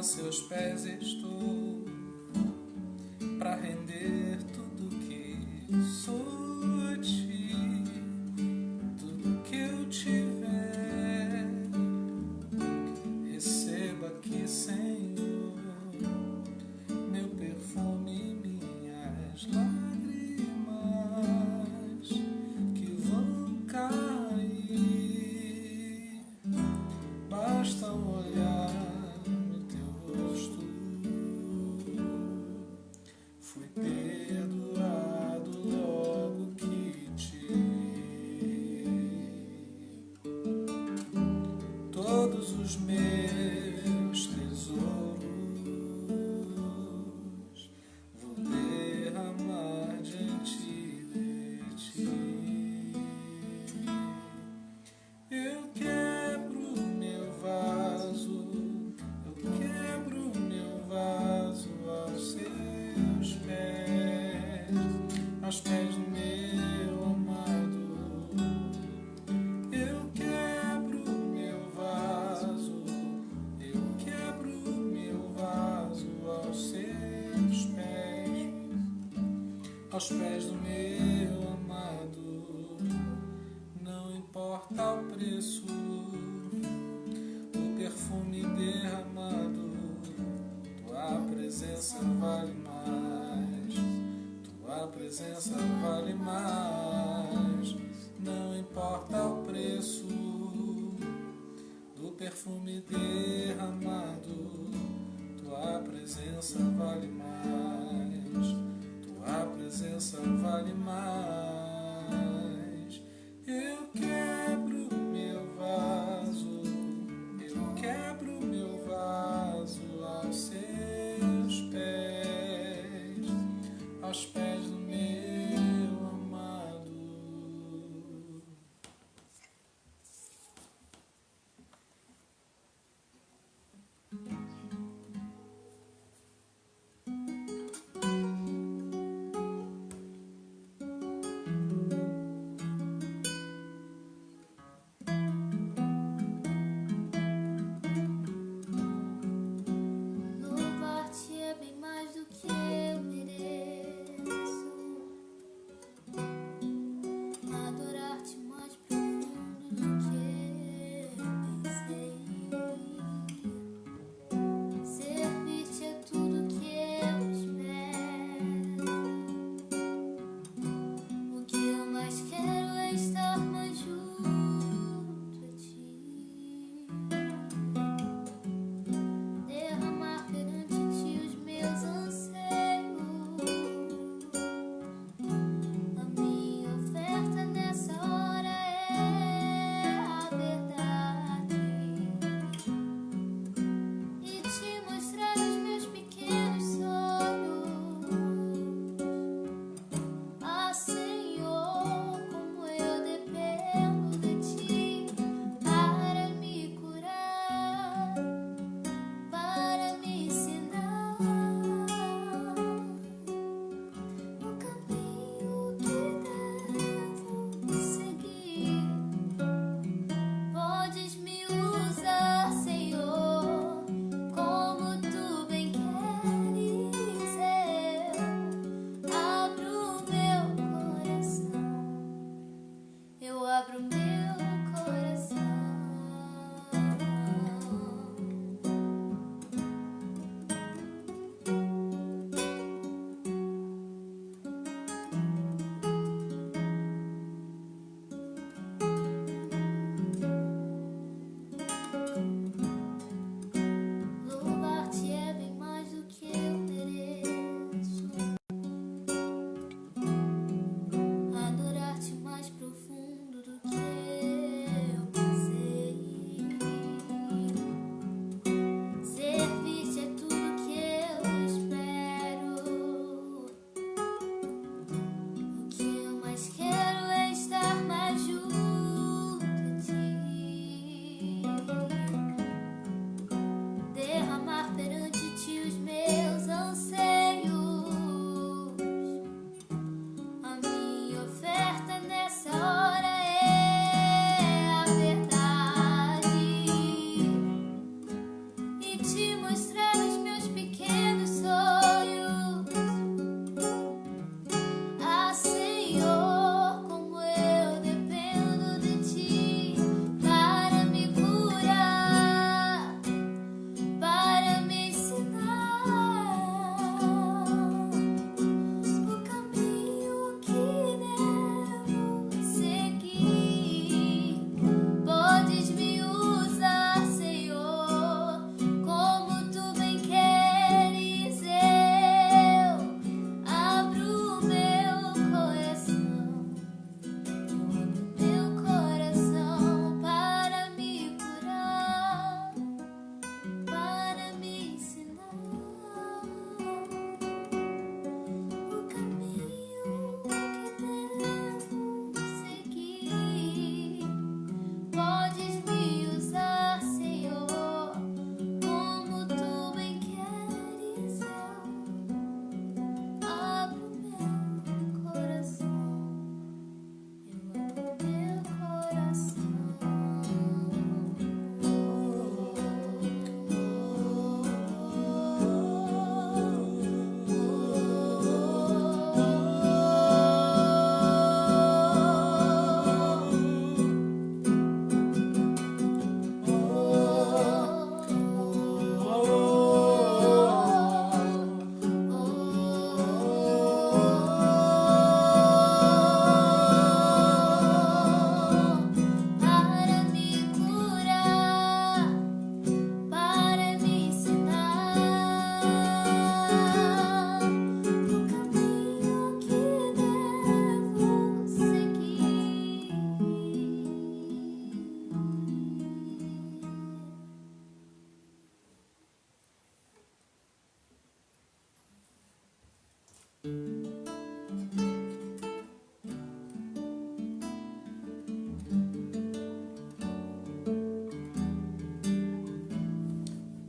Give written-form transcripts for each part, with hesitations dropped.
aos seus pés estou, pra render tudo que sou a ti, tudo que eu tiver. Receba aqui, Senhor, meu perfume e minhas lágrimas que vão cair. Basta olhar no teu rosto, fui perdoado logo que te vi. Todos os meus tesouros vou derramar diante de ti. Eu quebro meu vaso, eu quebro meu vaso aos seus pés, aos pés do meu amado. Eu quebro meu vaso, eu quebro meu vaso aos seus pés, aos pés do meu amado. Não importa o preço, o perfume derramado, tua presença vale mais, tua presença vale mais. Não importa o preço do perfume derramado, tua presença vale mais, tua presença vale mais. Eu quebro meu vaso, eu quebro meu vaso aos seus pés, aos pés do meu amado.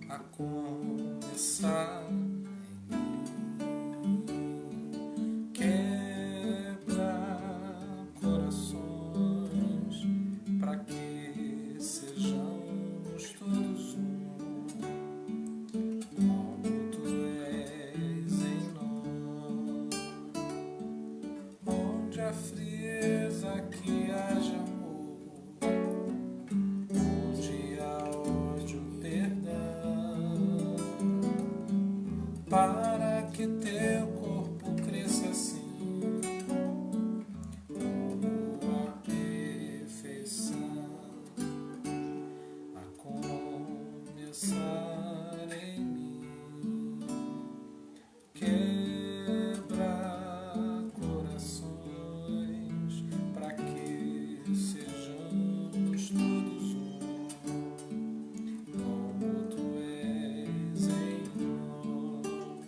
A começar para que sejamos todos um, como tu és em nós, onde a frieza que haja amor, onde há ódio, perdão, para que teu corpo cresça assim. Em mim, quebra corações para que sejamos todos um, como tu és em nós,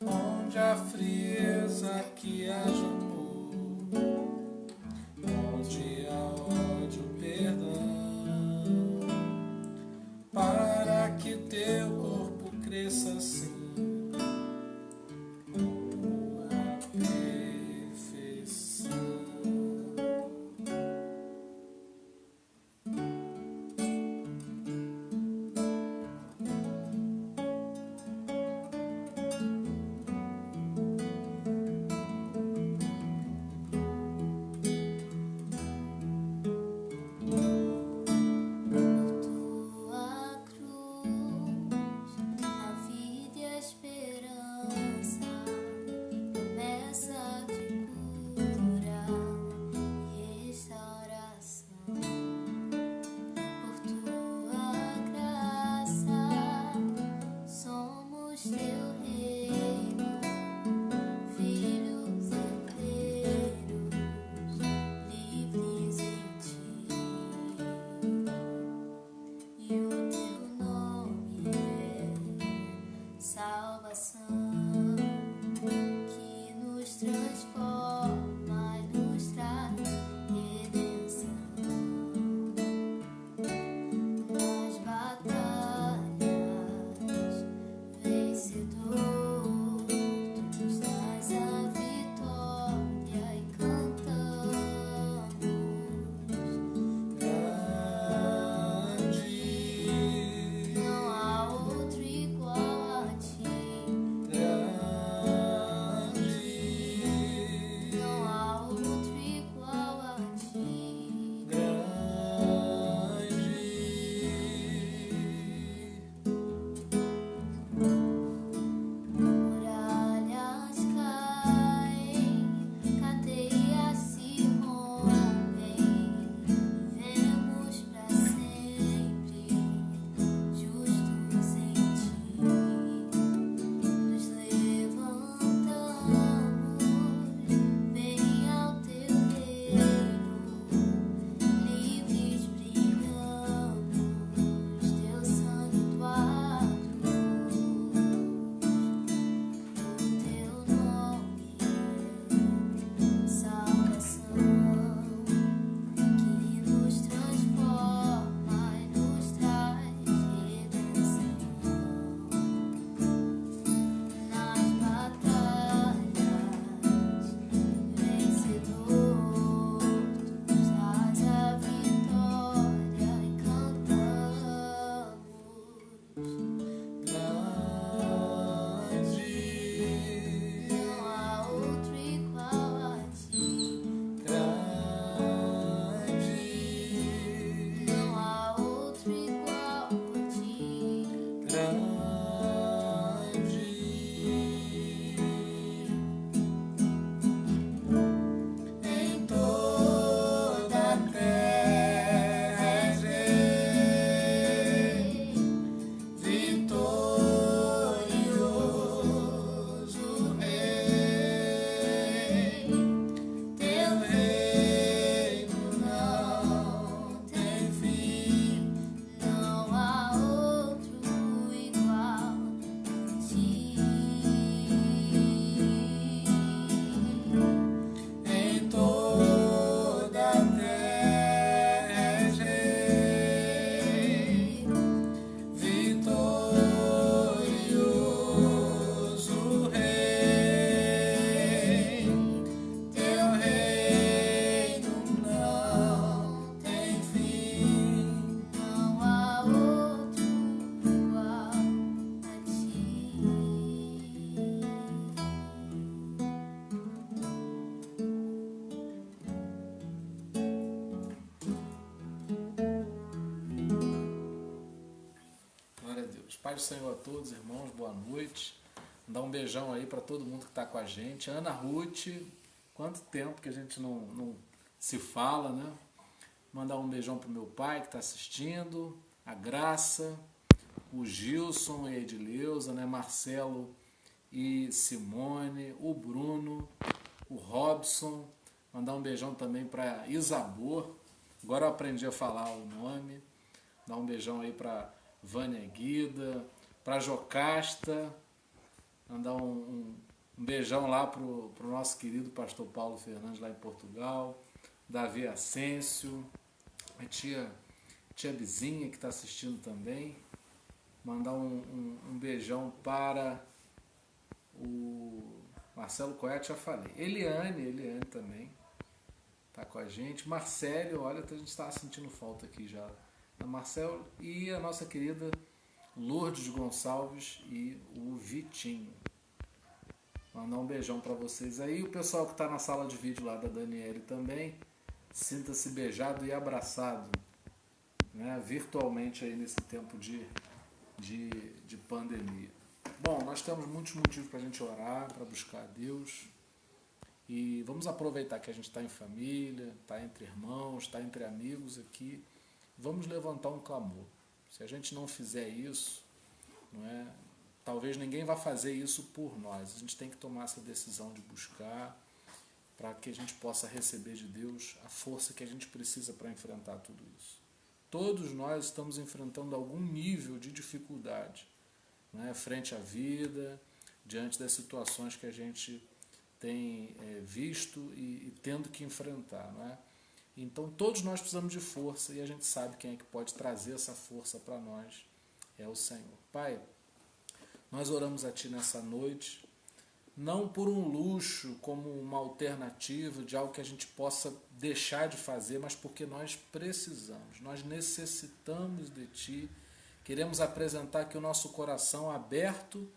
onde a frieza que haja amor, onde há ódio, perdão, para que teu corpo cresça assim, como a perfeição. Que nos transforma e nos traz redenção. Nas batalhas, vencedor, tu nos dás a vitória e cantamos. Grande, não há outro igual a ti. paz do Senhor a todos, irmãos, boa noite. Dar um beijão aí para todo mundo que está com a gente. Ana Ruth, quanto tempo que a gente não se fala, né? Mandar um beijão pro meu pai que está assistindo, a Graça, o Gilson e a Edileuza, né? Marcelo e Simone, o Bruno, o Robson. Mandar um beijão também para Isabor. Agora eu aprendi a falar o nome. Dar um beijão aí para Vânia Guida, para Jocasta. Mandar um beijão lá pro nosso querido pastor Paulo Fernandes lá em Portugal. Davi Ascencio, a tia Bizinha que está assistindo também. Mandar um beijão para o Marcelo Coete, já falei. Eliane também está com a gente. Marcelo, olha, a gente está sentindo falta aqui já. A Marcelo e a nossa querida Lourdes Gonçalves e o Vitinho. Mandar um beijão para vocês aí. O pessoal que está na sala de vídeo lá da Daniele também. Sinta-se beijado e abraçado, né, virtualmente aí nesse tempo de pandemia. Bom, nós temos muitos motivos para a gente orar, para buscar a Deus. E vamos aproveitar que a gente está em família, está entre irmãos, está entre amigos aqui. Vamos levantar um clamor. Se a gente não fizer isso, não é, talvez ninguém vá fazer isso por nós. A gente tem que tomar essa decisão de buscar, para que a gente possa receber de Deus a força que a gente precisa para enfrentar tudo isso. Todos nós estamos enfrentando algum nível de dificuldade, né, frente à vida, diante das situações que a gente tem visto e tendo que enfrentar, né? Então todos nós precisamos de força e a gente sabe quem é que pode trazer essa força para nós, é o Senhor. Pai, nós oramos a Ti nessa noite, não por um luxo, como uma alternativa de algo que a gente possa deixar de fazer, mas porque nós precisamos, nós necessitamos de Ti, queremos apresentar aqui o nosso coração aberto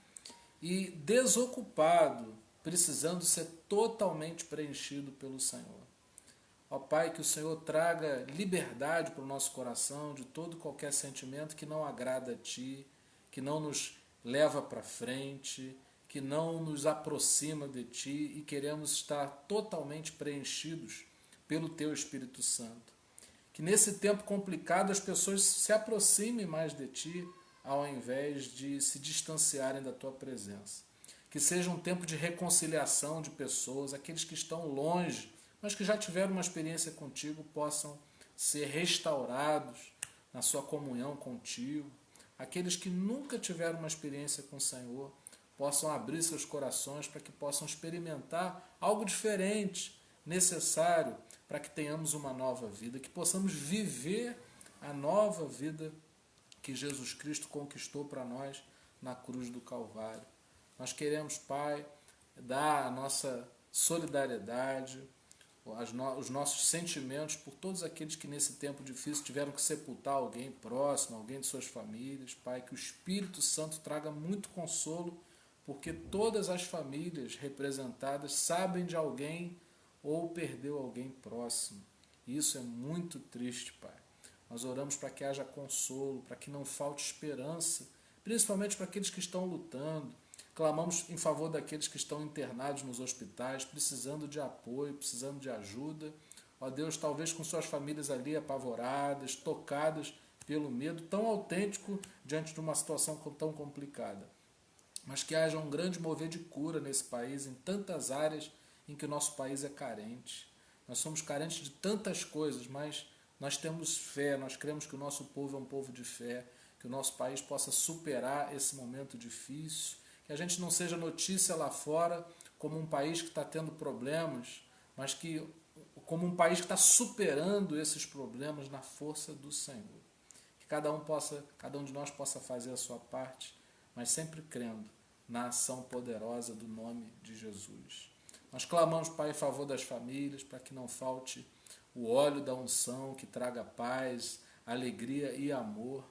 e desocupado, precisando ser totalmente preenchido pelo Senhor. Ó Pai, que o Senhor traga liberdade para o nosso coração de todo qualquer sentimento que não agrada a Ti, que não nos leva para frente, que não nos aproxima de Ti e queremos estar totalmente preenchidos pelo Teu Espírito Santo. Que nesse tempo complicado as pessoas se aproximem mais de Ti ao invés de se distanciarem da Tua presença. Que seja um tempo de reconciliação de pessoas, aqueles que estão longe, mas que já tiveram uma experiência contigo, possam ser restaurados na sua comunhão contigo. Aqueles que nunca tiveram uma experiência com o Senhor, possam abrir seus corações para que possam experimentar algo diferente, necessário para que tenhamos uma nova vida, que possamos viver a nova vida que Jesus Cristo conquistou para nós na cruz do Calvário. Nós queremos, Pai, dar a nossa solidariedade, os nossos sentimentos por todos aqueles que nesse tempo difícil tiveram que sepultar alguém próximo, alguém de suas famílias. Pai, que o Espírito Santo traga muito consolo, porque todas as famílias representadas sabem de alguém ou perdeu alguém próximo. Isso é muito triste, Pai. Nós oramos para que haja consolo, para que não falte esperança, principalmente para aqueles que estão lutando. Clamamos em favor daqueles que estão internados nos hospitais, precisando de apoio, precisando de ajuda. Ó Deus, talvez com suas famílias ali apavoradas, tocadas pelo medo tão autêntico diante de uma situação tão complicada. Mas que haja um grande mover de cura nesse país, em tantas áreas em que o nosso país é carente. Nós somos carentes de tantas coisas, mas nós temos fé, nós cremos que o nosso povo é um povo de fé, que o nosso país possa superar esse momento difícil, que a gente não seja notícia lá fora como um país que está tendo problemas, mas que como um país que está superando esses problemas na força do Senhor. Que cada um de nós possa fazer a sua parte, mas sempre crendo na ação poderosa do nome de Jesus. Nós clamamos, Pai, em favor das famílias, para que não falte o óleo da unção, que traga paz, alegria e amor.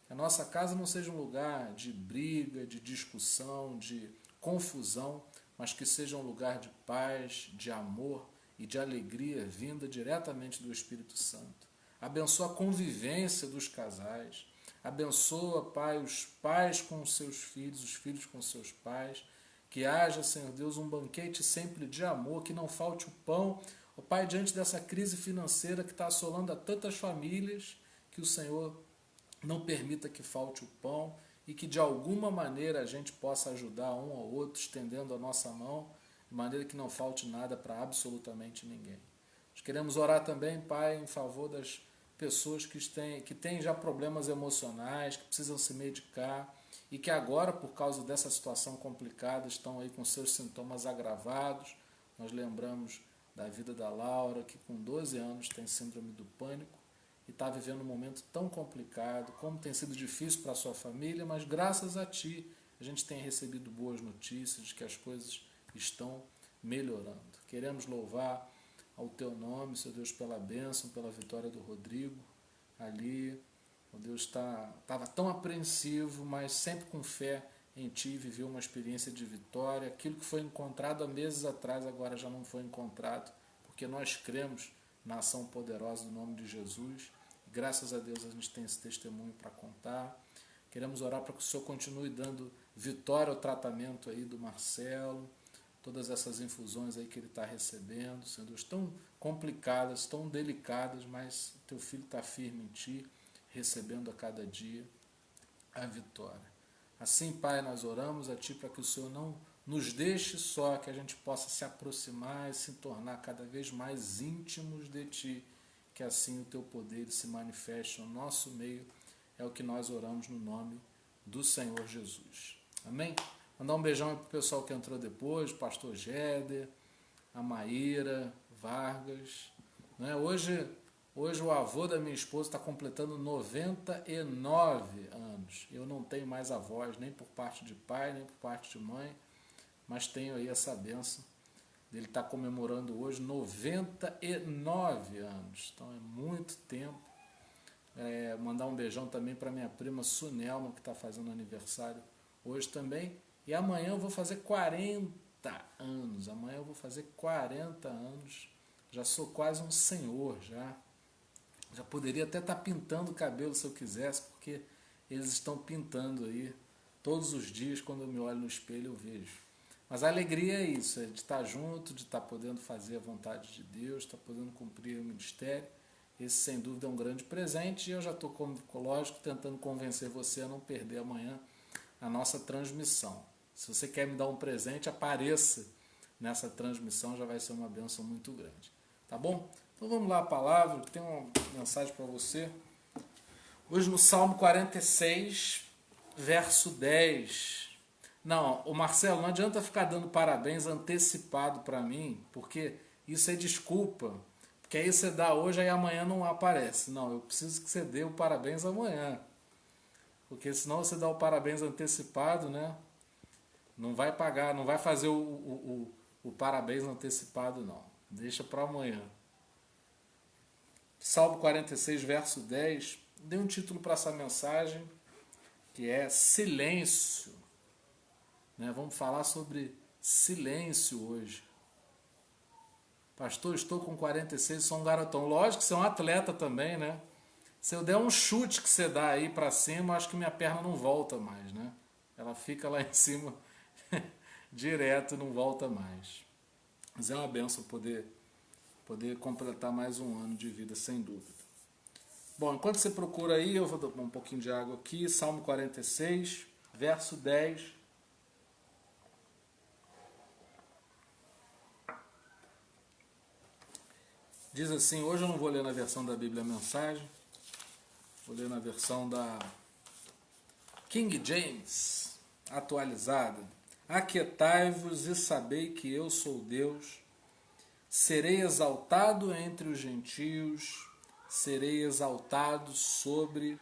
Que a nossa casa não seja um lugar de briga, de discussão, de confusão, mas que seja um lugar de paz, de amor e de alegria vinda diretamente do Espírito Santo. Abençoa a convivência dos casais, Abençoa, Pai, os pais com os seus filhos, os filhos com os seus pais. Que haja, Senhor Deus, um banquete sempre de amor, que não falte o pão. Ó Pai, diante dessa crise financeira que está assolando a tantas famílias, que o Senhor não permita que falte o pão e que de alguma maneira a gente possa ajudar um ao outro, estendendo a nossa mão, de maneira que não falte nada para absolutamente ninguém. Nós queremos orar também, Pai, em favor das pessoas que têm já problemas emocionais, que precisam se medicar e que agora, por causa dessa situação complicada, estão aí com seus sintomas agravados. Nós lembramos da vida da Laura, que com 12 anos tem síndrome do pânico e está vivendo um momento tão complicado, como tem sido difícil para a sua família, mas graças a Ti a gente tem recebido boas notícias de que as coisas estão melhorando. Queremos louvar ao Teu nome, Senhor Deus, pela bênção, pela vitória do Rodrigo ali. O Deus estava tão apreensivo, mas sempre com fé em Ti, viveu uma experiência de vitória. Aquilo que foi encontrado há meses atrás, agora já não foi encontrado, porque nós cremos na ação poderosa do nome de Jesus. E graças a Deus a gente tem esse testemunho para contar. Queremos orar para que o Senhor continue dando vitória ao tratamento aí do Marcelo, todas essas infusões aí que ele está recebendo, Senhor Deus, tão complicadas, tão delicadas, mas Teu filho está firme em Ti, recebendo a cada dia a vitória. Assim, Pai, nós oramos a Ti para que o Senhor não nos deixe só, que a gente possa se aproximar e se tornar cada vez mais íntimos de Ti, que assim o Teu poder se manifeste no nosso meio. É o que nós oramos no nome do Senhor Jesus. Amém? Mandar um beijão para o pessoal que entrou depois, o pastor Géder, a Maíra Vargas. Né? Hoje o avô da minha esposa está completando 99 anos. Eu não tenho mais avós, nem por parte de pai, nem por parte de mãe, mas tenho aí essa bênção dele estar comemorando hoje 99 anos. Então é muito tempo. Mandar um beijão também para minha prima Sunelma, que está fazendo aniversário hoje também. E amanhã eu vou fazer 40 anos. Amanhã eu vou fazer 40 anos. Já sou quase um senhor, já. Já poderia até estar pintando o cabelo se eu quisesse, porque eles estão pintando aí todos os dias. Quando eu me olho no espelho eu vejo. Mas a alegria é isso, é de estar junto, de estar podendo fazer a vontade de Deus, estar podendo cumprir o ministério. Esse sem dúvida é um grande presente e eu já estou, lógico, tentando convencer você a não perder amanhã a nossa transmissão. Se você quer me dar um presente, apareça nessa transmissão, já vai ser uma bênção muito grande. Tá bom? Então vamos lá a palavra, tem uma mensagem para você. Hoje no Salmo 46, verso 10. Não, o Marcelo, não adianta ficar dando parabéns antecipado para mim, porque isso é desculpa. Porque aí você dá hoje, aí amanhã não aparece. Não, eu preciso que você dê o parabéns amanhã. Porque senão você dá o parabéns antecipado, né? Não vai pagar, não vai fazer o parabéns antecipado, não. Deixa para amanhã. Salmo 46, verso 10. Dei um título para essa mensagem, que é Silêncio. Né? Vamos falar sobre silêncio hoje. Pastor, estou com 46, sou um garotão. Lógico que você é um atleta também, né? Se eu der um chute que você dá aí para cima, acho que minha perna não volta mais, né? Ela fica lá em cima direto, não volta mais. Mas é uma benção poder completar mais um ano de vida, sem dúvida. Bom, enquanto você procura aí, eu vou dar um pouquinho de água aqui. Salmo 46, verso 10. Diz assim, hoje eu não vou ler na versão da Bíblia a Mensagem, vou ler na versão da King James, atualizada. Aquietai-vos e sabei que eu sou Deus, serei exaltado entre os gentios, serei exaltado sobre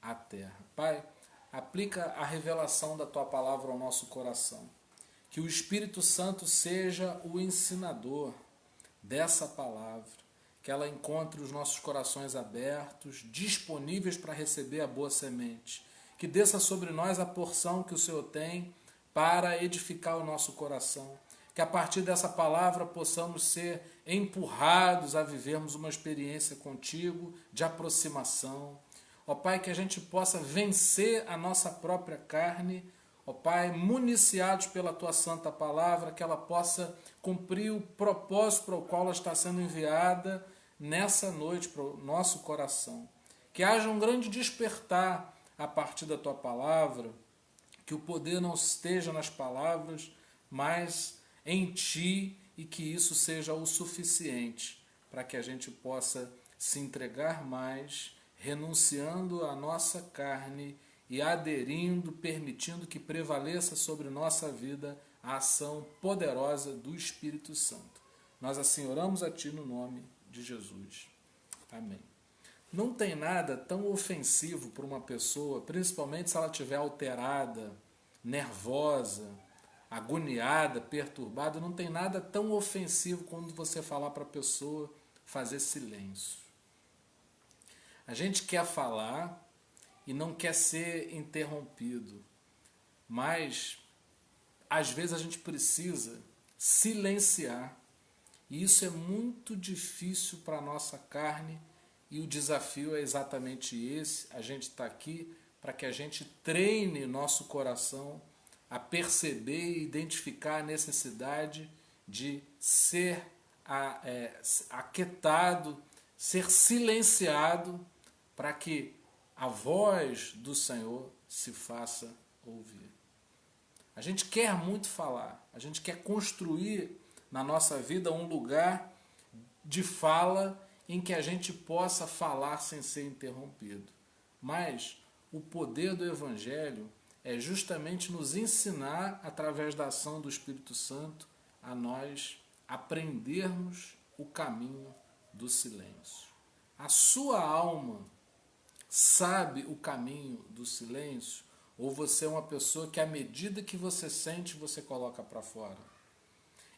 a terra. Pai, aplica a revelação da Tua palavra ao nosso coração, que o Espírito Santo seja o ensinador dessa palavra, que ela encontre os nossos corações abertos, disponíveis para receber a boa semente, que desça sobre nós a porção que o Senhor tem para edificar o nosso coração, que a partir dessa palavra possamos ser empurrados a vivermos uma experiência contigo de aproximação. Ó Pai, que a gente possa vencer a nossa própria carne, ó Pai, municiados pela Tua Santa Palavra, que ela possa cumprir o propósito para o qual ela está sendo enviada nessa noite para o nosso coração. Que haja um grande despertar a partir da Tua Palavra, que o poder não esteja nas palavras, mas em Ti, e que isso seja o suficiente para que a gente possa se entregar mais, renunciando à nossa carne e aderindo, permitindo que prevaleça sobre nossa vida a ação poderosa do Espírito Santo. Nós assim oramos a Ti no nome de Jesus. Amém. Não tem nada tão ofensivo para uma pessoa, principalmente se ela estiver alterada, nervosa, agoniada, perturbada, não tem nada tão ofensivo quando você falar para a pessoa fazer silêncio. A gente quer falar e não quer ser interrompido, mas às vezes a gente precisa silenciar, e isso é muito difícil para a nossa carne, e o desafio é exatamente esse. A gente está aqui para que a gente treine nosso coração a perceber e identificar a necessidade de ser aquietado, ser silenciado, para que a voz do Senhor se faça ouvir. A gente quer muito falar, a gente quer construir na nossa vida um lugar de fala em que a gente possa falar sem ser interrompido. Mas o poder do Evangelho é justamente nos ensinar, através da ação do Espírito Santo, a nós aprendermos o caminho do silêncio. A sua alma sabe o caminho do silêncio? Ou você é uma pessoa que, à medida que você sente, você coloca para fora?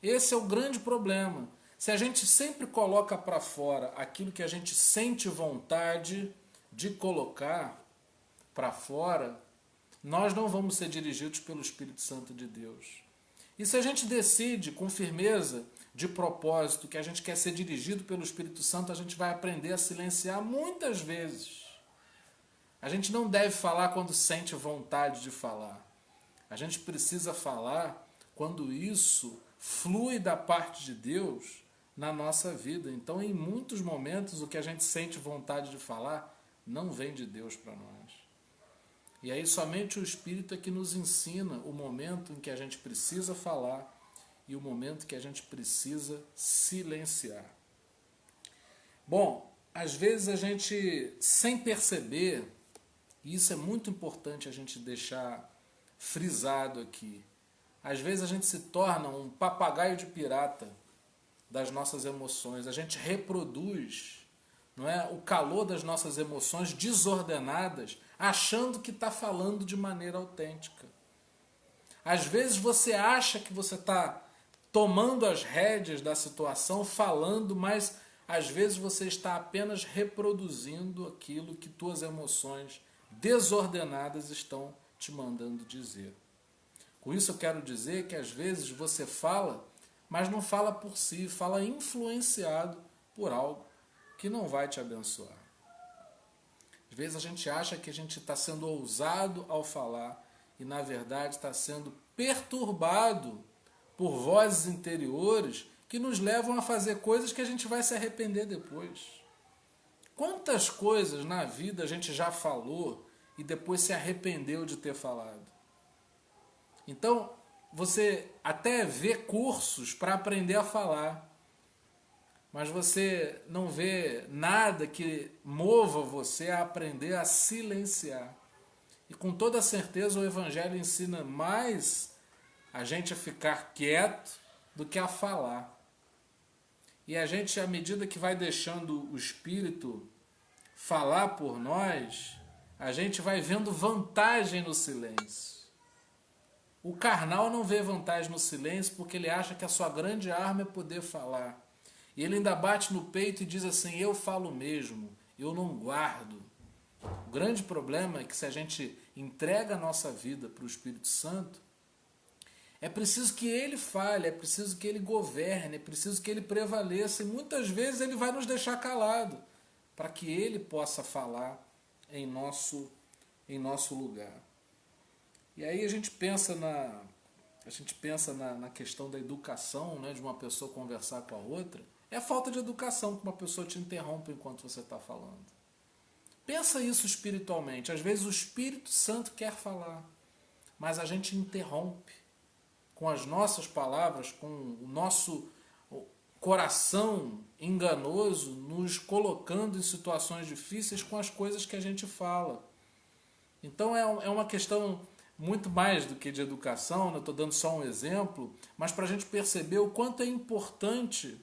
Esse é o grande problema. Se a gente sempre coloca para fora aquilo que a gente sente vontade de colocar para fora, nós não vamos ser dirigidos pelo Espírito Santo de Deus. E se a gente decide com firmeza de propósito que a gente quer ser dirigido pelo Espírito Santo, a gente vai aprender a silenciar muitas vezes. A gente não deve falar quando sente vontade de falar. A gente precisa falar quando isso flui da parte de Deus na nossa vida. Então, em muitos momentos, o que a gente sente vontade de falar não vem de Deus para nós. E aí somente o Espírito é que nos ensina o momento em que a gente precisa falar e o momento que a gente precisa silenciar. Bom, às vezes a gente, sem perceber, e isso é muito importante a gente deixar frisado aqui, às vezes a gente se torna um papagaio de pirata das nossas emoções. A gente reproduz, não é, o calor das nossas emoções desordenadas, achando que está falando de maneira autêntica. Às vezes você acha que você está tomando as rédeas da situação, falando, mas às vezes você está apenas reproduzindo aquilo que tuas emoções desordenadas estão te mandando dizer. Com isso eu quero dizer que às vezes você fala, mas não fala por si, fala influenciado por algo que não vai te abençoar. Às vezes a gente acha que a gente está sendo ousado ao falar e na verdade está sendo perturbado por vozes interiores que nos levam a fazer coisas que a gente vai se arrepender depois. Quantas coisas na vida a gente já falou e depois se arrependeu de ter falado? Então, você até vê cursos para aprender a falar, mas você não vê nada que mova você a aprender a silenciar. E com toda certeza o Evangelho ensina mais a gente a ficar quieto do que a falar. E a gente, à medida que vai deixando o Espírito falar por nós, a gente vai vendo vantagem no silêncio. O carnal não vê vantagem no silêncio porque ele acha que a sua grande arma é poder falar. E ele ainda bate no peito e diz assim, eu falo mesmo, eu não guardo. O grande problema é que se a gente entrega a nossa vida para o Espírito Santo, é preciso que ele fale, é preciso que ele governe, é preciso que ele prevaleça. E muitas vezes ele vai nos deixar calado, para que ele possa falar em nosso lugar. E aí a gente pensa na questão da educação, né, de uma pessoa conversar com a outra. É a falta de educação que uma pessoa te interrompe enquanto você está falando. Pensa isso espiritualmente. Às vezes o Espírito Santo quer falar, mas a gente interrompe com as nossas palavras, com o nosso coração enganoso, nos colocando em situações difíceis com as coisas que a gente fala. Então é uma questão muito mais do que de educação, né? Estou dando só um exemplo, mas para a gente perceber o quanto é importante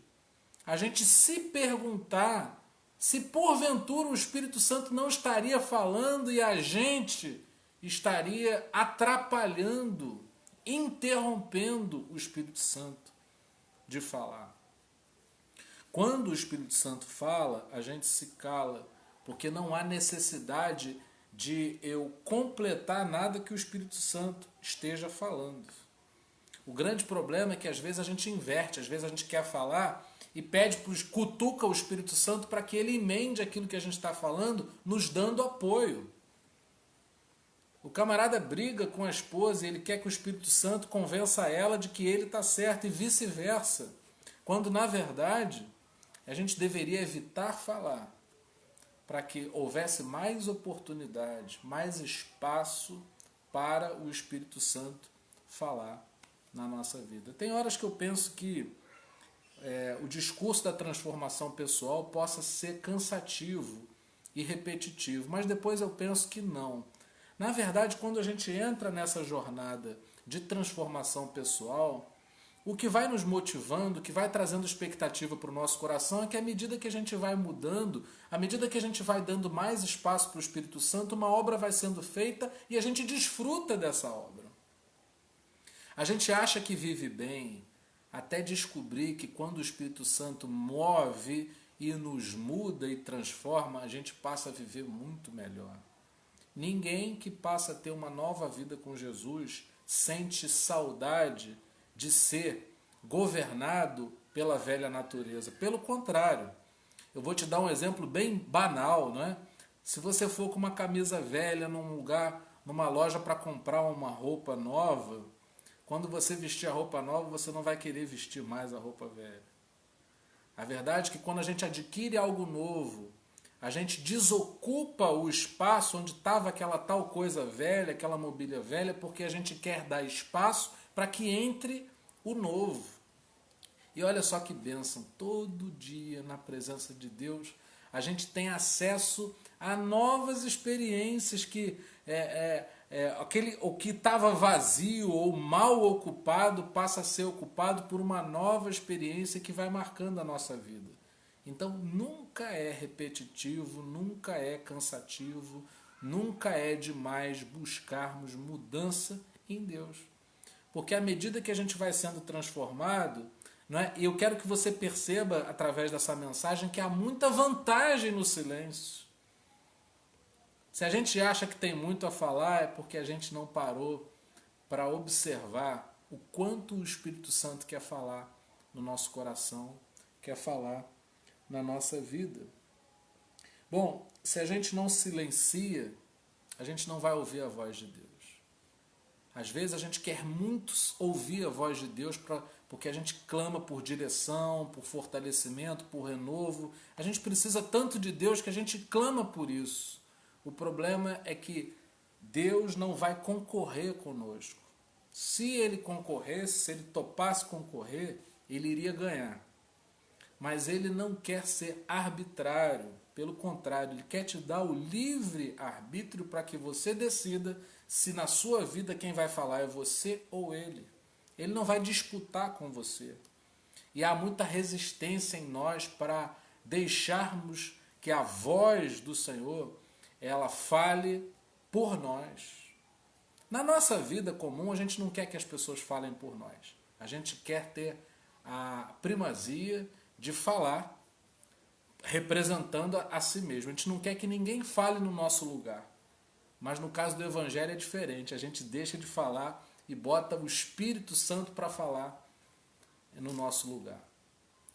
a gente se perguntar se porventura o Espírito Santo não estaria falando e a gente estaria atrapalhando, interrompendo o Espírito Santo de falar. Quando o Espírito Santo fala, a gente se cala, porque não há necessidade de eu completar nada que o Espírito Santo esteja falando. O grande problema é que às vezes a gente inverte, às vezes a gente quer falar e cutuca o Espírito Santo para que ele emende aquilo que a gente está falando, nos dando apoio. O camarada briga com a esposa e ele quer que o Espírito Santo convença ela de que ele está certo e vice-versa. Quando, na verdade, a gente deveria evitar falar para que houvesse mais oportunidade, mais espaço para o Espírito Santo falar na nossa vida. Tem horas que eu penso que o discurso da transformação pessoal possa ser cansativo e repetitivo, mas depois eu penso que não. Na verdade, quando a gente entra nessa jornada de transformação pessoal, o que vai nos motivando, o que vai trazendo expectativa para o nosso coração é que à medida que a gente vai mudando, à medida que a gente vai dando mais espaço para o Espírito Santo, uma obra vai sendo feita e a gente desfruta dessa obra. A gente acha que vive bem, até descobrir que quando o Espírito Santo move e nos muda e transforma, a gente passa a viver muito melhor. Ninguém que passa a ter uma nova vida com Jesus sente saudade de ser governado pela velha natureza. Pelo contrário, eu vou te dar um exemplo bem banal, não é? Se você for com uma camisa velha num lugar, numa loja para comprar uma roupa nova, quando você vestir a roupa nova, você não vai querer vestir mais a roupa velha. A verdade é que quando a gente adquire algo novo, a gente desocupa o espaço onde estava aquela tal coisa velha, aquela mobília velha, porque a gente quer dar espaço para que entre o novo. E olha só que bênção, todo dia na presença de Deus, a gente tem acesso a novas experiências que o que estava vazio ou mal ocupado passa a ser ocupado por uma nova experiência que vai marcando a nossa vida. Então nunca é repetitivo, nunca é cansativo, nunca é demais buscarmos mudança em Deus. Porque à medida que a gente vai sendo transformado, não é? E eu quero que você perceba através dessa mensagem que há muita vantagem no silêncio. Se a gente acha que tem muito a falar, é porque a gente não parou para observar o quanto o Espírito Santo quer falar no nosso coração, quer falar na nossa vida. Bom, se a gente não silencia, a gente não vai ouvir a voz de Deus. Às vezes a gente quer muito ouvir a voz de Deus porque a gente clama por direção, por fortalecimento, por renovo. A gente precisa tanto de Deus que a gente clama por isso. O problema é que Deus não vai concorrer conosco. Se Ele concorresse, se Ele topasse concorrer, Ele iria ganhar. Mas Ele não quer ser arbitrário. Pelo contrário, Ele quer te dar o livre arbítrio para que você decida se na sua vida quem vai falar é você ou Ele. Ele não vai disputar com você. E há muita resistência em nós para deixarmos que a voz do Senhor ela fale por nós. Na nossa vida comum, a gente não quer que as pessoas falem por nós. A gente quer ter a primazia de falar representando a si mesmo. A gente não quer que ninguém fale no nosso lugar. Mas no caso do Evangelho é diferente. A gente deixa de falar e bota o Espírito Santo para falar no nosso lugar.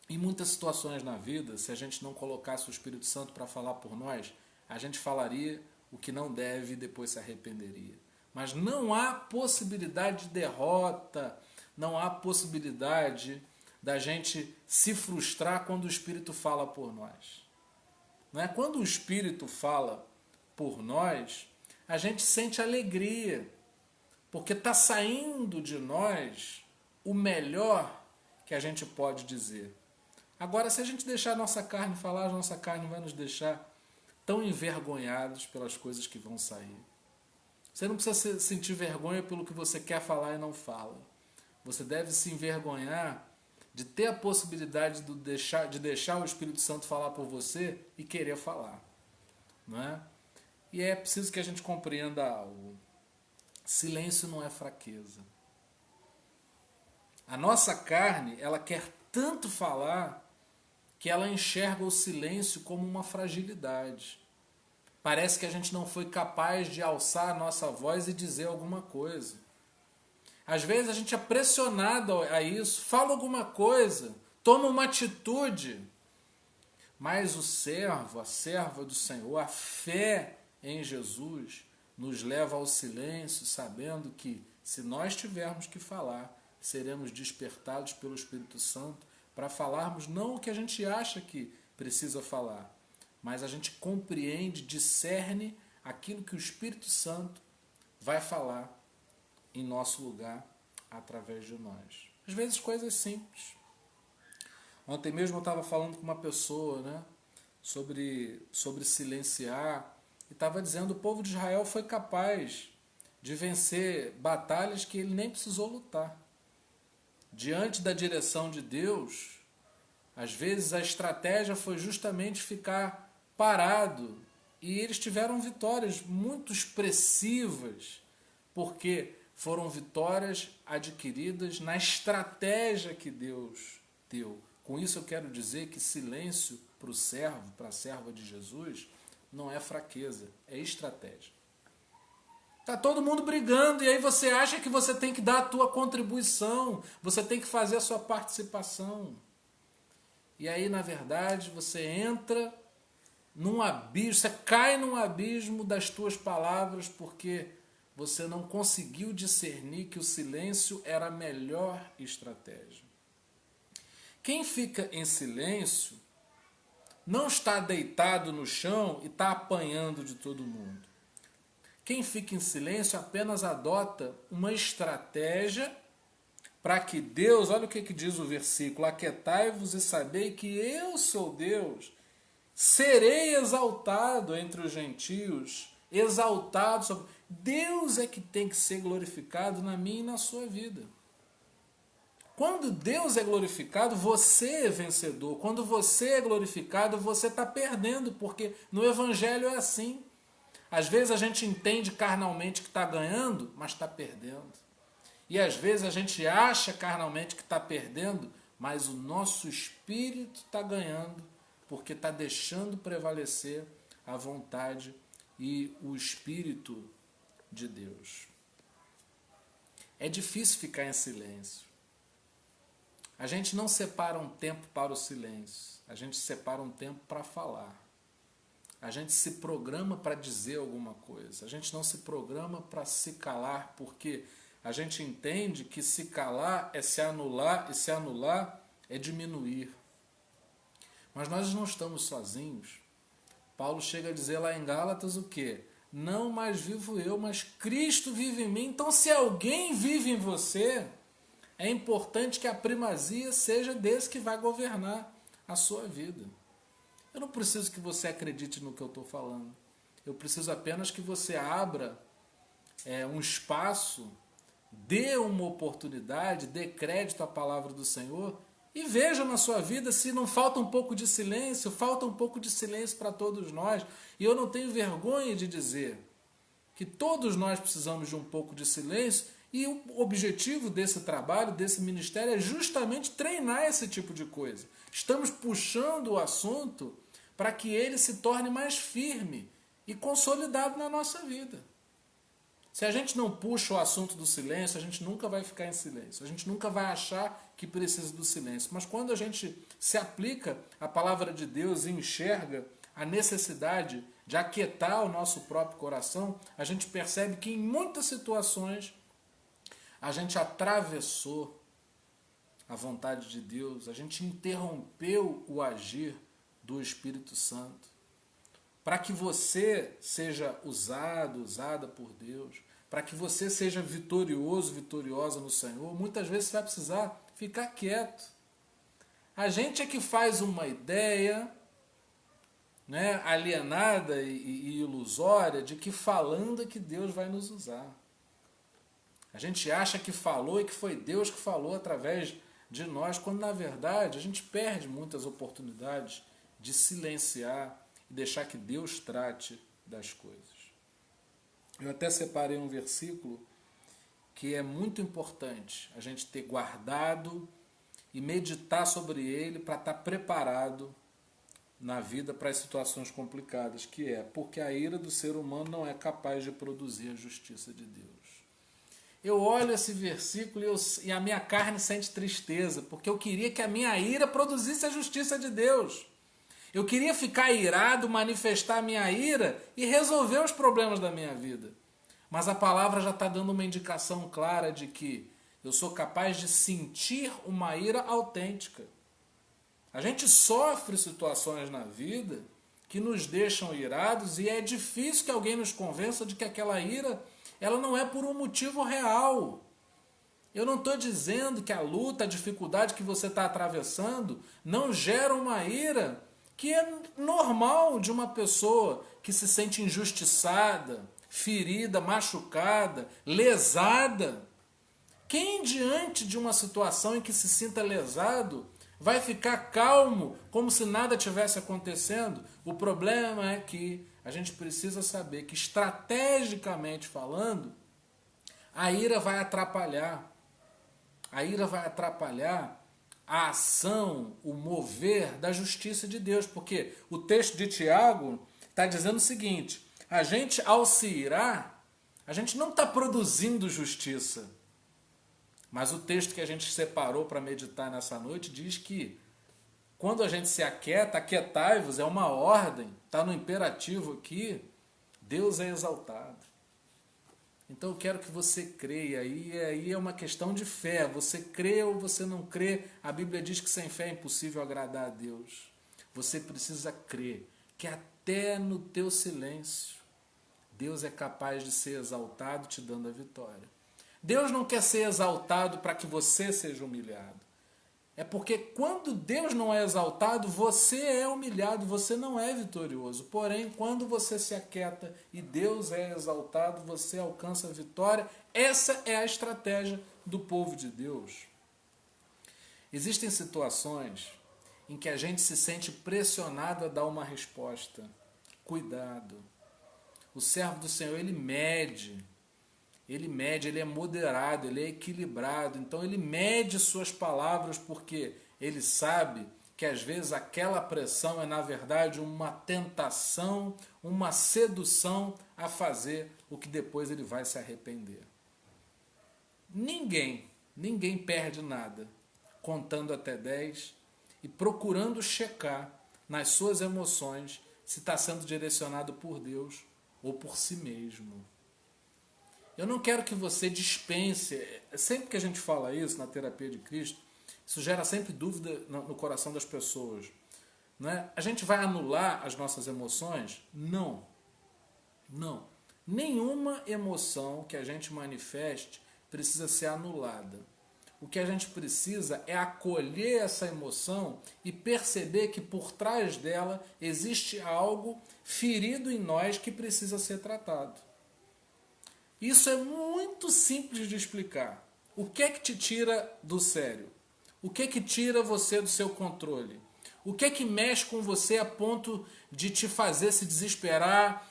Em muitas situações na vida, se a gente não colocasse o Espírito Santo para falar por nós, a gente falaria o que não deve e depois se arrependeria. Mas não há possibilidade de derrota, não há possibilidade da gente se frustrar quando o Espírito fala por nós. Não é? Quando o Espírito fala por nós, a gente sente alegria, porque está saindo de nós o melhor que a gente pode dizer. Agora, se a gente deixar a nossa carne falar, a nossa carne vai nos deixar tão envergonhados pelas coisas que vão sair. Você não precisa sentir vergonha pelo que você quer falar e não fala. Você deve se envergonhar de ter a possibilidade de deixar o Espírito Santo falar por você e querer falar. Não é? E é preciso que a gente compreenda algo. Silêncio não é fraqueza. A nossa carne, ela quer tanto falar que ela enxerga o silêncio como uma fragilidade. Parece que a gente não foi capaz de alçar a nossa voz e dizer alguma coisa. Às vezes a gente é pressionado a isso, fala alguma coisa, toma uma atitude. Mas o servo, a serva do Senhor, a fé em Jesus, nos leva ao silêncio, sabendo que, se nós tivermos que falar, seremos despertados pelo Espírito Santo para falarmos não o que a gente acha que precisa falar, mas a gente compreende, discerne aquilo que o Espírito Santo vai falar em nosso lugar, através de nós. Às vezes coisas simples. Ontem mesmo eu estava falando com uma pessoa, né, sobre silenciar, e estava dizendo que o povo de Israel foi capaz de vencer batalhas que ele nem precisou lutar. Diante da direção de Deus, às vezes a estratégia foi justamente ficar parado, e eles tiveram vitórias muito expressivas, porque foram vitórias adquiridas na estratégia que Deus deu. Com isso eu quero dizer que silêncio para o servo, para a serva de Jesus, não é fraqueza, é estratégia. Está todo mundo brigando e aí você acha que você tem que dar a tua contribuição, você tem que fazer a sua participação. E aí, na verdade, você entra num abismo, você cai num abismo das tuas palavras porque você não conseguiu discernir que o silêncio era a melhor estratégia. Quem fica em silêncio não está deitado no chão e está apanhando de todo mundo. Quem fica em silêncio apenas adota uma estratégia para que Deus, olha o que diz o versículo, aquietai-vos e sabei que eu sou Deus, serei exaltado entre os gentios, exaltado sobre... Deus é que tem que ser glorificado na minha e na sua vida. Quando Deus é glorificado, você é vencedor. Quando você é glorificado, você está perdendo, porque no Evangelho é assim. Às vezes a gente entende carnalmente que está ganhando, mas está perdendo. E às vezes a gente acha carnalmente que está perdendo, mas o nosso espírito está ganhando, porque está deixando prevalecer a vontade e o Espírito de Deus. É difícil ficar em silêncio. A gente não separa um tempo para o silêncio, a gente separa um tempo para falar. A gente se programa para dizer alguma coisa, a gente não se programa para se calar, porque a gente entende que se calar é se anular, e se anular é diminuir. Mas nós não estamos sozinhos. Paulo chega a dizer lá em Gálatas o quê? Não mais vivo eu, mas Cristo vive em mim. Então, se alguém vive em você, é importante que a primazia seja desse que vai governar a sua vida. Eu não preciso que você acredite no que eu estou falando. Eu preciso apenas que você abra um espaço, dê uma oportunidade, dê crédito à palavra do Senhor e veja na sua vida se não falta um pouco de silêncio. Falta um pouco de silêncio para todos nós. E eu não tenho vergonha de dizer que todos nós precisamos de um pouco de silêncio, e o objetivo desse trabalho, desse ministério, é justamente treinar esse tipo de coisa. Estamos puxando o assunto para que ele se torne mais firme e consolidado na nossa vida. Se a gente não puxa o assunto do silêncio, a gente nunca vai ficar em silêncio. A gente nunca vai achar que precisa do silêncio. Mas quando a gente se aplica à palavra de Deus e enxerga a necessidade de aquietar o nosso próprio coração, a gente percebe que em muitas situações a gente atravessou a vontade de Deus, a gente interrompeu o agir do Espírito Santo. Para que você seja usado, usada por Deus, para que você seja vitorioso, vitoriosa no Senhor, muitas vezes você vai precisar ficar quieto. A gente é que faz uma ideia, né, alienada e ilusória de que falando é que Deus vai nos usar. A gente acha que falou e que foi Deus que falou através de nós, quando na verdade a gente perde muitas oportunidades de silenciar e deixar que Deus trate das coisas. Eu até separei um versículo que é muito importante a gente ter guardado e meditar sobre ele para estar preparado na vida para as situações complicadas, que é porque a ira do ser humano não é capaz de produzir a justiça de Deus. Eu olho esse versículo e a minha carne sente tristeza, porque eu queria que a minha ira produzisse a justiça de Deus. Eu queria ficar irado, manifestar a minha ira e resolver os problemas da minha vida. Mas a palavra já está dando uma indicação clara de que eu sou capaz de sentir uma ira autêntica. A gente sofre situações na vida que nos deixam irados e é difícil que alguém nos convença de que aquela ira ela não é por um motivo real. Eu não estou dizendo que a luta, a dificuldade que você está atravessando não gera uma ira que é normal de uma pessoa que se sente injustiçada, ferida, machucada, lesada. Quem diante de uma situação em que se sinta lesado vai ficar calmo, como se nada tivesse acontecendo? O problema é que a gente precisa saber que, estrategicamente falando, a ira vai atrapalhar. A ira vai atrapalhar a ação, o mover da justiça de Deus. Porque o texto de Tiago está dizendo o seguinte: a gente, ao se irar, a gente não está produzindo justiça. Mas o texto que a gente separou para meditar nessa noite diz que quando a gente se aquieta, aquietai-vos é uma ordem, está no imperativo aqui, Deus é exaltado. Então eu quero que você creia, e aí é uma questão de fé, você crê ou você não crê, a Bíblia diz que sem fé é impossível agradar a Deus. Você precisa crer que até no teu silêncio, Deus é capaz de ser exaltado te dando a vitória. Deus não quer ser exaltado para que você seja humilhado. É porque quando Deus não é exaltado, você é humilhado, você não é vitorioso. Porém, quando você se aquieta e Deus é exaltado, você alcança a vitória. Essa é a estratégia do povo de Deus. Existem situações em que a gente se sente pressionado a dar uma resposta. Cuidado. O servo do Senhor, ele mede, ele é moderado, ele é equilibrado. Então ele mede suas palavras porque ele sabe que às vezes aquela pressão é na verdade uma tentação, uma sedução a fazer o que depois ele vai se arrepender. Ninguém perde nada contando até 10 e procurando checar nas suas emoções se está sendo direcionado por Deus ou por si mesmo. Eu não quero que você dispense, sempre que a gente fala isso na terapia de Cristo, isso gera sempre dúvida no coração das pessoas. Não é? A gente vai anular as nossas emoções? Não. Não. Nenhuma emoção que a gente manifeste precisa ser anulada. O que a gente precisa é acolher essa emoção e perceber que por trás dela existe algo ferido em nós que precisa ser tratado. Isso é muito simples de explicar. O que é que te tira do sério? O que é que tira você do seu controle? O que é que mexe com você a ponto de te fazer se desesperar?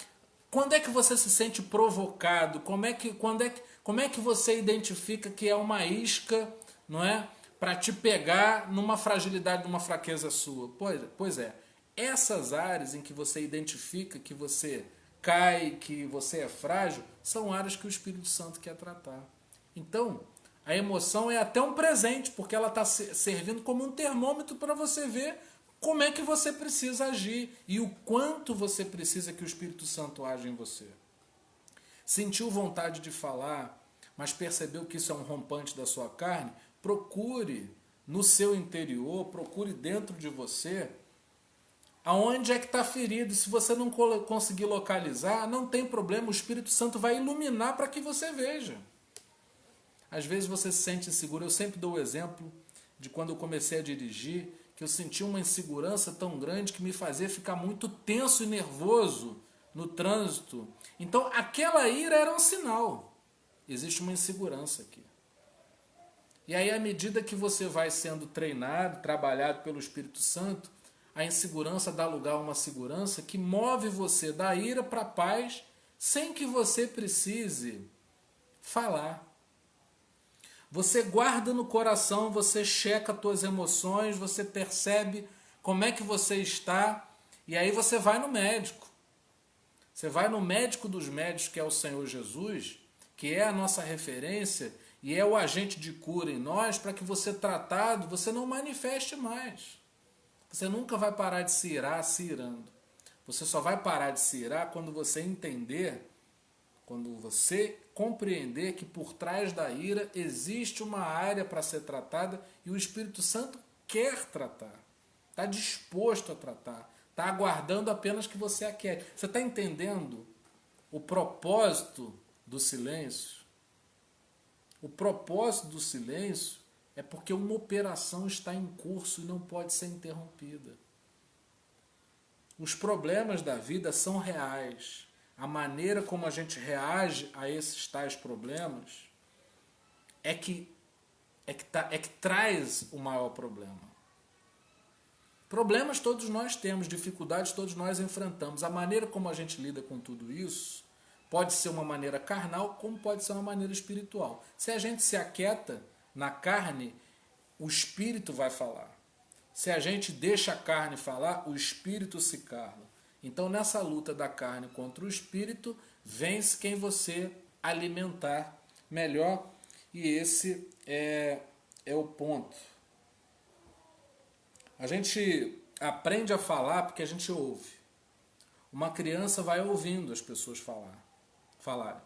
Quando é que você se sente provocado? Como é que você identifica que é uma isca, não é, para te pegar numa fragilidade, numa fraqueza sua? Pois é, essas áreas em que você identifica que você cai, que você é frágil, são áreas que o Espírito Santo quer tratar. Então, a emoção é até um presente, porque ela está servindo como um termômetro para você ver como é que você precisa agir e o quanto você precisa que o Espírito Santo age em você. Sentiu vontade de falar, mas percebeu que isso é um rompante da sua carne? Procure no seu interior, procure dentro de você aonde é que está ferido. Se você não conseguir localizar, não tem problema, o Espírito Santo vai iluminar para que você veja. Às vezes você se sente inseguro. Eu sempre dou o exemplo de quando eu comecei a dirigir, que eu senti uma insegurança tão grande que me fazia ficar muito tenso e nervoso no trânsito. Então aquela ira era um sinal. Existe uma insegurança aqui. E aí, à medida que você vai sendo treinado, trabalhado pelo Espírito Santo, a insegurança dá lugar a uma segurança que move você da ira para a paz, sem que você precise falar. Você guarda no coração, você checa as tuas emoções, você percebe como é que você está, e aí você vai no médico. Você vai no médico dos médicos, que é o Senhor Jesus, que é a nossa referência e é o agente de cura em nós, para que você tratado, você não manifeste mais. Você nunca vai parar de se irar se irando. Você só vai parar de se irar quando você entender, quando você compreender que por trás da ira existe uma área para ser tratada e o Espírito Santo quer tratar, está disposto a tratar, está aguardando apenas que você aquiete. Você está entendendo o propósito do silêncio? O propósito do silêncio é porque uma operação está em curso e não pode ser interrompida. Os problemas da vida são reais. A maneira como a gente reage a esses tais problemas é que traz o maior problema. Problemas todos nós temos, dificuldades todos nós enfrentamos. A maneira como a gente lida com tudo isso pode ser uma maneira carnal, como pode ser uma maneira espiritual. Se a gente se aquieta na carne, o espírito vai falar. Se a gente deixa a carne falar, o espírito se cala. Então, nessa luta da carne contra o espírito, vence quem você alimentar melhor. E esse é o ponto. A gente aprende a falar porque a gente ouve. Uma criança vai ouvindo as pessoas falarem.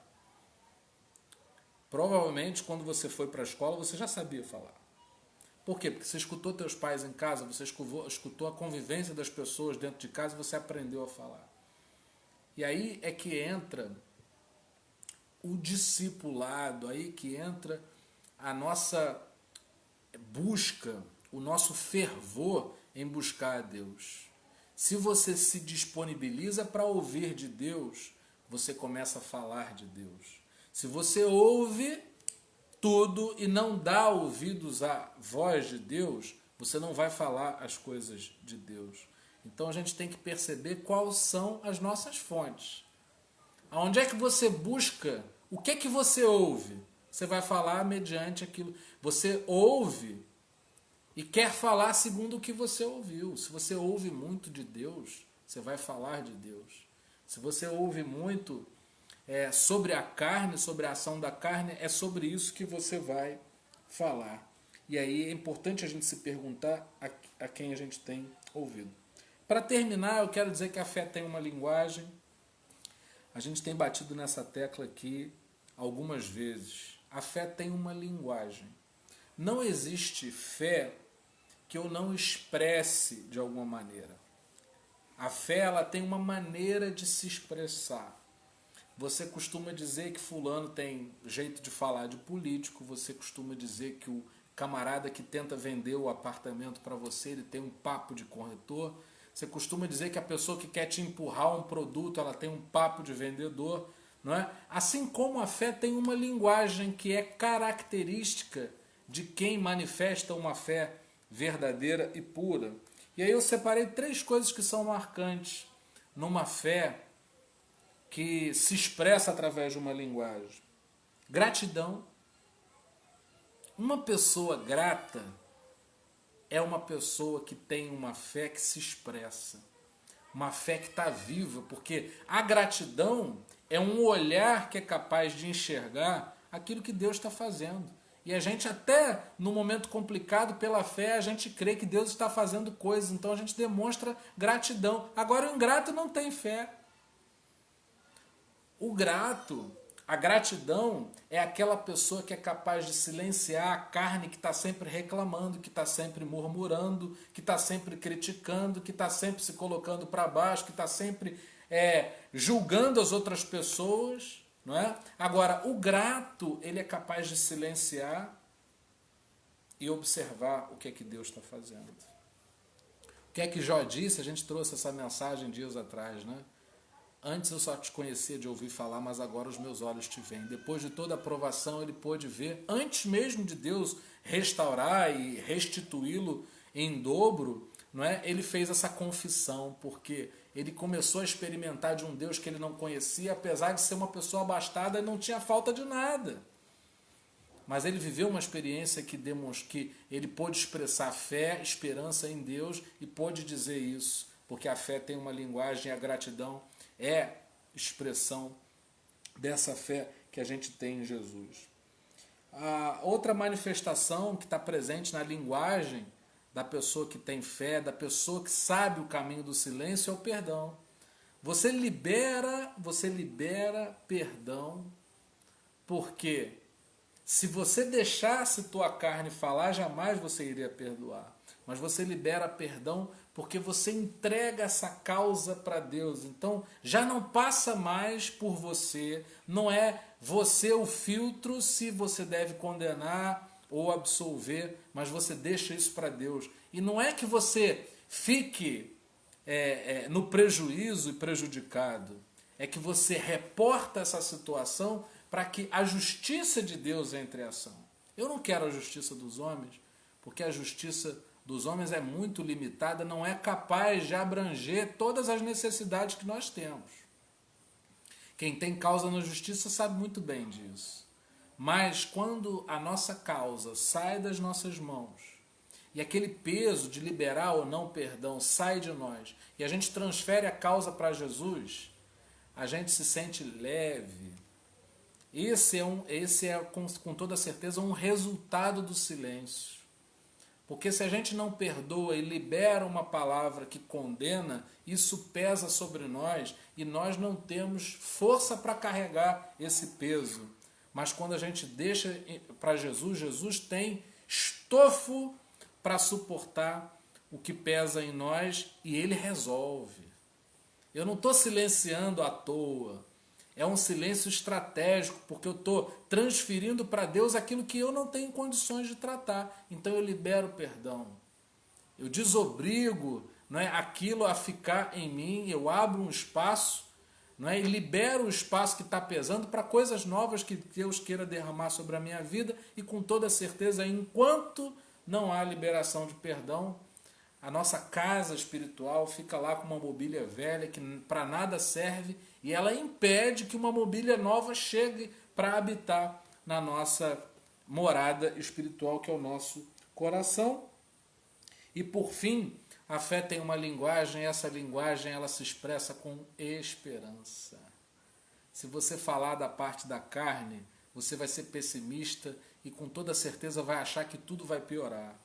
Provavelmente, quando você foi para a escola, você já sabia falar. Por quê? Porque você escutou teus pais em casa, você escutou a convivência das pessoas dentro de casa e você aprendeu a falar. E aí é que entra o discipulado, aí que entra a nossa busca, o nosso fervor em buscar a Deus. Se você se disponibiliza para ouvir de Deus, você começa a falar de Deus. Se você ouve tudo e não dá ouvidos à voz de Deus, você não vai falar as coisas de Deus. Então a gente tem que perceber quais são as nossas fontes. Aonde é que você busca? O que é que você ouve? Você vai falar mediante aquilo. Você ouve e quer falar segundo o que você ouviu. Se você ouve muito de Deus, você vai falar de Deus. Se você ouve muito sobre a carne, sobre a ação da carne, é sobre isso que você vai falar. E aí é importante a gente se perguntar a quem a gente tem ouvido. Para terminar, eu quero dizer que a fé tem uma linguagem. A gente tem batido nessa tecla aqui algumas vezes. A fé tem uma linguagem. Não existe fé que eu não expresse de alguma maneira. A fé, ela tem uma maneira de se expressar. Você costuma dizer que fulano tem jeito de falar de político, você costuma dizer que o camarada que tenta vender o apartamento para você, ele tem um papo de corretor. Você costuma dizer que a pessoa que quer te empurrar um produto, ela tem um papo de vendedor, não é? Assim como a fé tem uma linguagem que é característica de quem manifesta uma fé verdadeira e pura. E aí eu separei 3 coisas que são marcantes numa fé que se expressa através de uma linguagem. Gratidão. Uma pessoa grata é uma pessoa que tem uma fé que se expressa. Uma fé que está viva, porque a gratidão é um olhar que é capaz de enxergar aquilo que Deus está fazendo. E a gente até no momento complicado, pela fé, a gente crê que Deus está fazendo coisas, então a gente demonstra gratidão. Agora o ingrato não tem fé. O grato, a gratidão é aquela pessoa que é capaz de silenciar a carne que está sempre reclamando, que está sempre murmurando, que está sempre criticando, que está sempre se colocando para baixo, que está sempre julgando as outras pessoas. Não é? Agora, o grato, ele é capaz de silenciar e observar o que é que Deus está fazendo. O que é que Jó disse? A gente trouxe essa mensagem dias atrás, né? Antes eu só te conhecia de ouvir falar, mas agora os meus olhos te veem. Depois de toda a provação, ele pôde ver, antes mesmo de Deus restaurar e restituí-lo em dobro, não é? Ele fez essa confissão, porque ele começou a experimentar de um Deus que ele não conhecia, apesar de ser uma pessoa abastada e não tinha falta de nada. Mas ele viveu uma experiência que ele pôde expressar fé, esperança em Deus e pôde dizer isso, porque a fé tem uma linguagem, a gratidão é expressão dessa fé que a gente tem em Jesus. A outra manifestação que está presente na linguagem da pessoa que tem fé, da pessoa que sabe o caminho do silêncio, é o perdão. Você libera perdão, porque se você deixasse tua carne falar, jamais você iria perdoar. Mas você libera perdão porque você entrega essa causa para Deus. Então, já não passa mais por você. Não é você o filtro se você deve condenar ou absolver, mas você deixa isso para Deus. E não é que você fique no prejuízo e prejudicado. É que você reporta essa situação para que a justiça de Deus entre em ação. Eu não quero a justiça dos homens, porque a justiça dos homens é muito limitada, não é capaz de abranger todas as necessidades que nós temos. Quem tem causa na justiça sabe muito bem disso. Mas quando a nossa causa sai das nossas mãos, e aquele peso de liberar ou não perdão sai de nós, e a gente transfere a causa para Jesus, a gente se sente leve. Esse é com toda certeza um resultado do silêncio. Porque se a gente não perdoa e libera uma palavra que condena, isso pesa sobre nós e nós não temos força para carregar esse peso. Mas quando a gente deixa para Jesus, Jesus tem estofo para suportar o que pesa em nós e ele resolve. Eu não estou silenciando à toa. É um silêncio estratégico, porque eu estou transferindo para Deus aquilo que eu não tenho condições de tratar. Então eu libero o perdão. Eu desobrigo, não é, aquilo a ficar em mim, eu abro um espaço, não é, e libero o espaço que está pesando para coisas novas que Deus queira derramar sobre a minha vida. E com toda certeza, enquanto não há liberação de perdão, a nossa casa espiritual fica lá com uma mobília velha que para nada serve e ela impede que uma mobília nova chegue para habitar na nossa morada espiritual, que é o nosso coração. E por fim, a fé tem uma linguagem, e essa linguagem ela se expressa com esperança. Se você falar da parte da carne, você vai ser pessimista e com toda certeza vai achar que tudo vai piorar.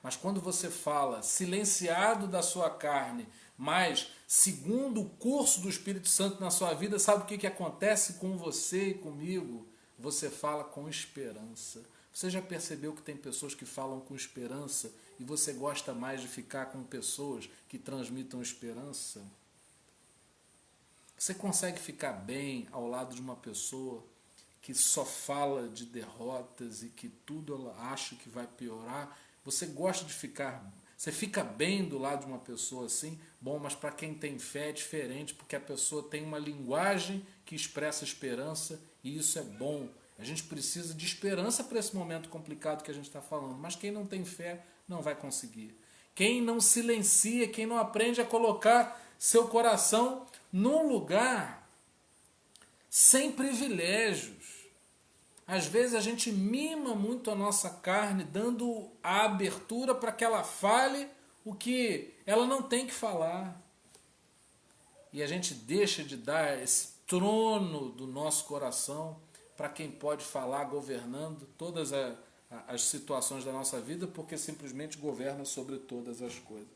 Mas quando você fala silenciado da sua carne, mas segundo o curso do Espírito Santo na sua vida, sabe o que acontece com você e comigo? Você fala com esperança. Você já percebeu que tem pessoas que falam com esperança e você gosta mais de ficar com pessoas que transmitam esperança? Você consegue ficar bem ao lado de uma pessoa que só fala de derrotas e que tudo ela acha que vai piorar? Você gosta de você fica bem do lado de uma pessoa assim? Bom, mas para quem tem fé é diferente, porque a pessoa tem uma linguagem que expressa esperança e isso é bom. A gente precisa de esperança para esse momento complicado que a gente está falando, mas quem não tem fé não vai conseguir. Quem não silencia, quem não aprende a colocar seu coração num lugar sem privilégios. Às vezes a gente mima muito a nossa carne, dando a abertura para que ela fale o que ela não tem que falar. E a gente deixa de dar esse trono do nosso coração para quem pode falar governando todas as situações da nossa vida, porque simplesmente governa sobre todas as coisas.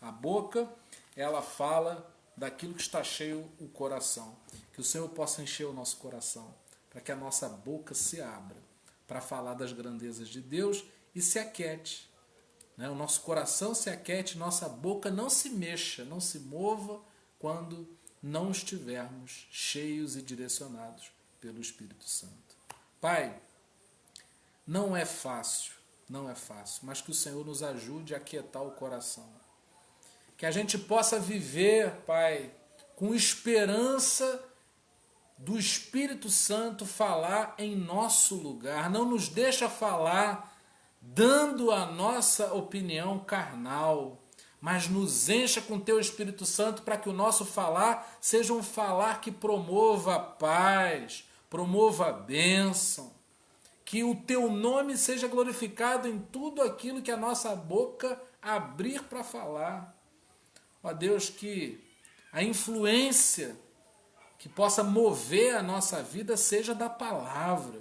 A boca, ela fala daquilo que está cheio o coração. Que o Senhor possa encher o nosso coração, para que a nossa boca se abra, para falar das grandezas de Deus e se aquiete. O nosso coração se aquiete, nossa boca não se mexa, não se mova quando não estivermos cheios e direcionados pelo Espírito Santo. Pai, não é fácil, mas que o Senhor nos ajude a aquietar o coração. Que a gente possa viver, Pai, com esperança do Espírito Santo falar em nosso lugar. Não nos deixa falar dando a nossa opinião carnal, mas nos encha com Teu Espírito Santo para que o nosso falar seja um falar que promova a paz, promova a bênção. Que o Teu nome seja glorificado em tudo aquilo que a nossa boca abrir para falar. Ó Deus, que a influência que possa mover a nossa vida seja da palavra.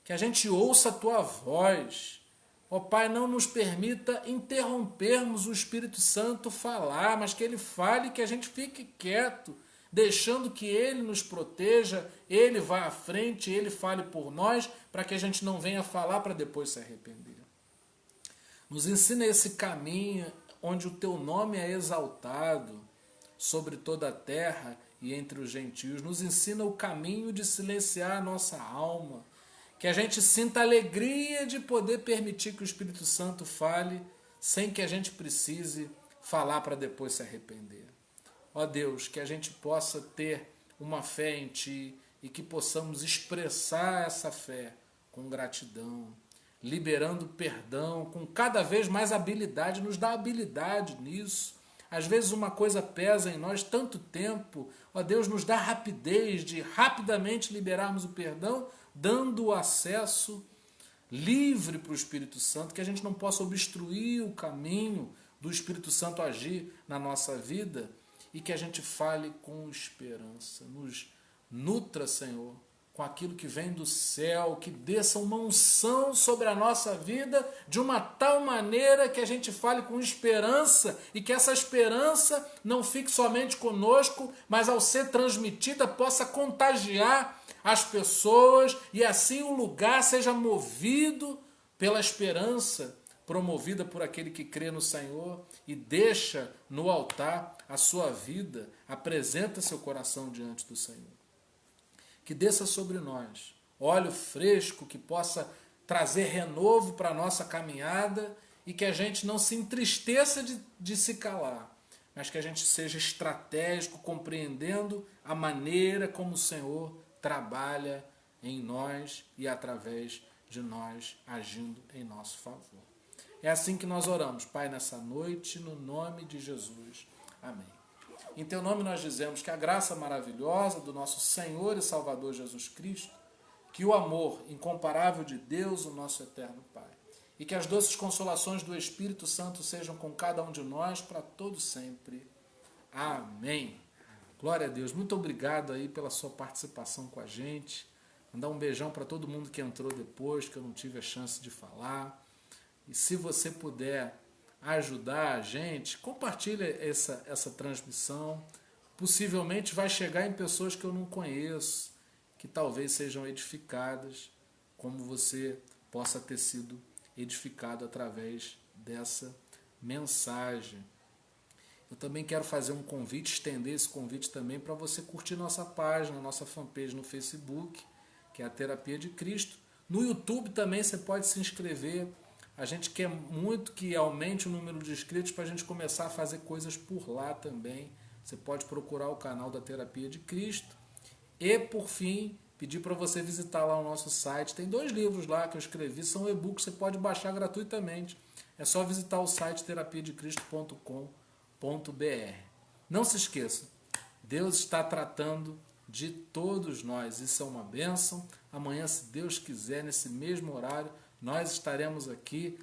Que a gente ouça a Tua voz. Ó Pai, não nos permita interrompermos o Espírito Santo falar, mas que Ele fale e que a gente fique quieto, deixando que Ele nos proteja, Ele vá à frente, Ele fale por nós, para que a gente não venha falar para depois se arrepender. Nos ensina esse caminho onde o Teu nome é exaltado sobre toda a terra e entre os gentios. Nos ensina o caminho de silenciar a nossa alma, que a gente sinta alegria de poder permitir que o Espírito Santo fale sem que a gente precise falar para depois se arrepender. Ó Deus, que a gente possa ter uma fé em Ti e que possamos expressar essa fé com gratidão, liberando perdão, com cada vez mais habilidade, nos dá habilidade nisso. Às vezes uma coisa pesa em nós tanto tempo, ó Deus, nos dá rapidez de rapidamente liberarmos o perdão, dando o acesso livre para o Espírito Santo, que a gente não possa obstruir o caminho do Espírito Santo agir na nossa vida e que a gente fale com esperança. Nos nutra, Senhor, com aquilo que vem do céu, que desça uma unção sobre a nossa vida de uma tal maneira que a gente fale com esperança e que essa esperança não fique somente conosco, mas ao ser transmitida possa contagiar as pessoas e assim o lugar seja movido pela esperança promovida por aquele que crê no Senhor e deixa no altar a sua vida, apresenta seu coração diante do Senhor. Que desça sobre nós óleo fresco que possa trazer renovo para a nossa caminhada e que a gente não se entristeça de se calar, mas que a gente seja estratégico, compreendendo a maneira como o Senhor trabalha em nós e através de nós, agindo em nosso favor. É assim que nós oramos, Pai, nessa noite, no nome de Jesus. Amém. Em Teu nome nós dizemos que a graça maravilhosa do nosso Senhor e Salvador Jesus Cristo, que o amor incomparável de Deus, o nosso eterno Pai, e que as doces consolações do Espírito Santo sejam com cada um de nós para todo sempre. Amém. Glória a Deus. Muito obrigado aí pela sua participação com a gente. Mandar um beijão para todo mundo que entrou depois, que eu não tive a chance de falar. E se você puder ajudar a gente, compartilha essa transmissão. Possivelmente vai chegar em pessoas que eu não conheço, que talvez sejam edificadas, como você possa ter sido edificado através dessa mensagem. Eu também quero fazer um convite, estender esse convite também para você curtir nossa página, nossa fanpage no Facebook, que é a Terapia de Cristo. No YouTube também você pode se inscrever. A gente quer muito que aumente o número de inscritos para a gente começar a fazer coisas por lá também. Você pode procurar o canal da Terapia de Cristo. E, por fim, pedir para você visitar lá o nosso site. Tem 2 livros lá que eu escrevi, são e-books, você pode baixar gratuitamente. É só visitar o site terapiadecristo.com.br. Não se esqueça, Deus está tratando de todos nós. Isso é uma bênção. Amanhã, se Deus quiser, nesse mesmo horário, nós estaremos aqui.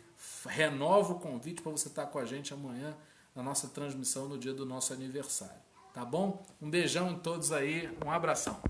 Renovo o convite para você estar com a gente amanhã na nossa transmissão no dia do nosso aniversário. Tá bom? Um beijão em todos aí, um abração.